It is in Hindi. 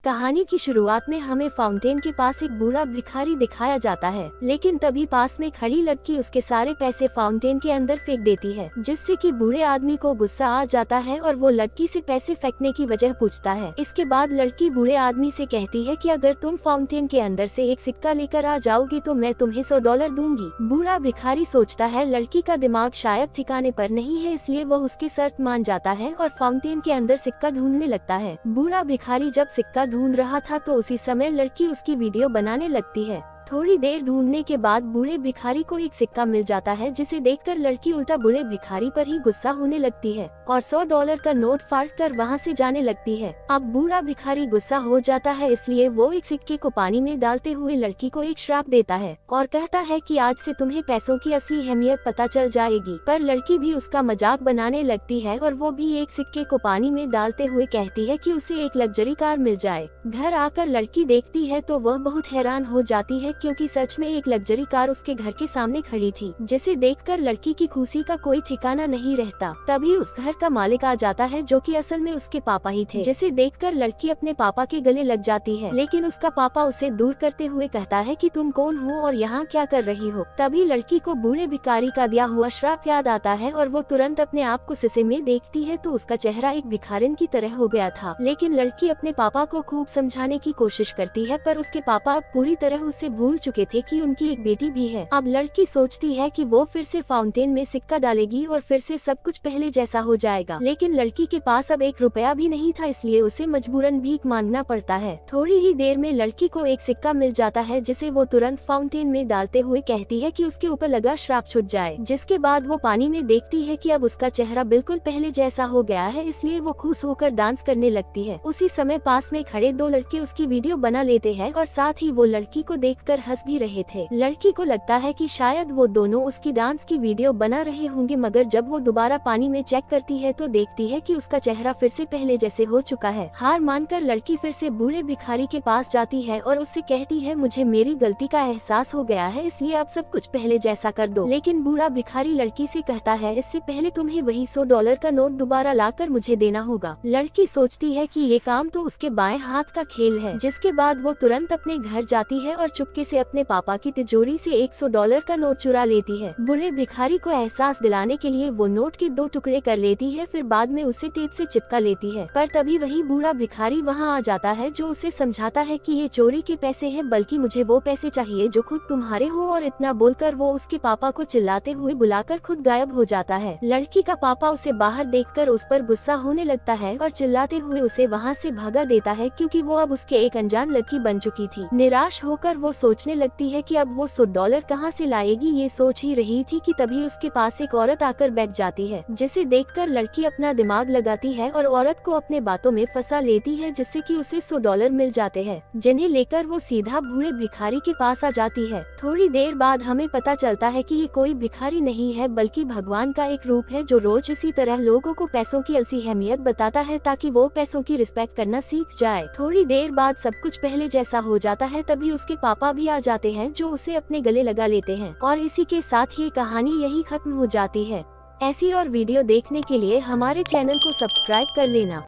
कहानी की शुरुआत में हमें फाउंटेन के पास एक बूढ़ा भिखारी दिखाया जाता है, लेकिन तभी पास में खड़ी लड़की उसके सारे पैसे फाउंटेन के अंदर फेंक देती है, जिससे कि बूढ़े आदमी को गुस्सा आ जाता है और वो लड़की से पैसे फेंकने की वजह पूछता है। इसके बाद लड़की बूढ़े आदमी से कहती है कि अगर तुम फाउंटेन के अंदर से एक सिक्का लेकर आ जाओगी तो मैं तुम्हें $100 दूंगी। बूढ़ा भिखारी सोचता है लड़की का दिमाग शायद ठिकाने पर नहीं है, इसलिए वो उसकी शर्त मान जाता है और फाउंटेन के अंदर सिक्का ढूंढने लगता है। बूढ़ा भिखारी जब सिक्का ढूंढ रहा था तो उसी समय लड़की उसकी वीडियो बनाने लगती है। थोड़ी देर ढूंढने के बाद बूढ़े भिखारी को एक सिक्का मिल जाता है, जिसे देखकर लड़की उल्टा बूढ़े भिखारी पर ही गुस्सा होने लगती है और $100 का नोट फाड़ कर वहाँ से जाने लगती है। अब बूढ़ा भिखारी गुस्सा हो जाता है, इसलिए वो एक सिक्के को पानी में डालते हुए लड़की को एक श्राप देता है और कहता है कि आज से तुम्हें पैसों की असली अहमियत पता चल जाएगी। पर लड़की भी उसका मजाक बनाने लगती है और वो भी एक सिक्के को पानी में डालते हुए कहती है कि उसे एक लग्जरी कार मिल जाए। घर आकर लड़की देखती है तो वह बहुत हैरान हो जाती है, क्योंकि सच में एक लग्जरी कार उसके घर के सामने खड़ी थी, जिसे देखकर लड़की की खुशी का कोई ठिकाना नहीं रहता। तभी उस घर का मालिक आ जाता है, जो कि असल में उसके पापा ही थे, जिसे देखकर लड़की अपने पापा के गले लग जाती है, लेकिन उसका पापा उसे दूर करते हुए कहता है कि तुम कौन हो और यहाँ क्या कर रही हो। तभी लड़की को बूढ़े भिखारी का दिया हुआ श्राप याद आता है और वो तुरंत अपने आप को शीशे में देखती है तो उसका चेहरा एक भिखारिन की तरह हो गया था। लेकिन लड़की अपने पापा को खूब समझाने की कोशिश करती है, पर उसके पापा अब पूरी तरह उसे भूल चुके थे कि उनकी एक बेटी भी है। अब लड़की सोचती है कि वो फिर से फाउंटेन में सिक्का डालेगी और फिर से सब कुछ पहले जैसा हो जाएगा, लेकिन लड़की के पास अब $1 भी नहीं था, इसलिए उसे मजबूरन भीख मांगना पड़ता है। थोड़ी ही देर में लड़की को एक सिक्का मिल जाता है, जिसे वो तुरंत फाउंटेन में डालते हुए कहती है कि उसके ऊपर लगा श्राप छूट जाए। जिसके बाद वो पानी में देखती है कि अब उसका चेहरा बिल्कुल पहले जैसा हो गया है, इसलिए वो खुश होकर डांस करने लगती है। उसी समय पास में खड़े दो लड़के उसकी वीडियो बना लेते हैं और साथ ही वो लड़की को देखकर हंस भी रहे थे। लड़की को लगता है कि शायद वो दोनों उसकी डांस की वीडियो बना रहे होंगे, मगर जब वो दोबारा पानी में चेक करती है तो देखती है कि उसका चेहरा फिर से पहले जैसे हो चुका है। हार मानकर लड़की फिर से बूढ़े भिखारी के पास जाती है और उससे कहती है मुझे मेरी गलती का एहसास हो गया है, इसलिए अब सब कुछ पहले जैसा कर दो। लेकिन बूढ़ा भिखारी लड़की से कहता है इससे पहले तुम्हें वही $100 का नोट दोबारा लाकर मुझे देना होगा। लड़की सोचती है कि ये काम तो उसके बाएं हाथ का खेल है। जिसके बाद वो तुरंत अपने घर जाती है और चुपके से अपने पापा की तिजोरी से $100 का नोट चुरा लेती है। बूढ़े भिखारी को एहसास दिलाने के लिए वो नोट के 2 टुकड़े कर लेती है, फिर बाद में उसे टेप से चिपका लेती है। पर तभी वही बूढ़ा भिखारी वहाँ आ जाता है, जो उसे समझाता है कि ये चोरी के पैसे हैं, बल्कि मुझे वो पैसे चाहिए जो खुद तुम्हारे हो। और इतना बोलकर वो उसके पापा को चिल्लाते हुए बुलाकर खुद गायब हो जाता है। लड़की का पापा उसे बाहर देखकर उस पर गुस्सा होने लगता है और चिल्लाते हुए उसे वहाँ से भगा देता है, क्योंकि वो अब उसके एक अनजान लड़की बन चुकी थी। निराश होकर वो सोचने लगती है कि अब वो $100 कहाँ से लाएगी। ये सोच ही रही थी कि तभी उसके पास एक औरत आकर बैठ जाती है, जिसे देखकर लड़की अपना दिमाग लगाती है और औरत को अपने बातों में फंसा लेती है, जिससे कि उसे $100 मिल जाते हैं, जिन्हें लेकर वो सीधा बूढ़े भिखारी के पास आ जाती है। थोड़ी देर बाद हमें पता चलता है कि ये कोई भिखारी नहीं है, बल्कि भगवान का एक रूप है, जो रोज इसी तरह लोगों को पैसों की असली अहमियत बताता है, ताकि वो पैसों की रिस्पेक्ट करना सीख जाए। थोड़ी देर बाद सब कुछ पहले जैसा हो जाता है, तभी उसके पापा भी आ जाते हैं, जो उसे अपने गले लगा लेते हैं और इसी के साथ ये कहानी यही खत्म हो जाती है। ऐसी और वीडियो देखने के लिए हमारे चैनल को सब्सक्राइब कर लेना।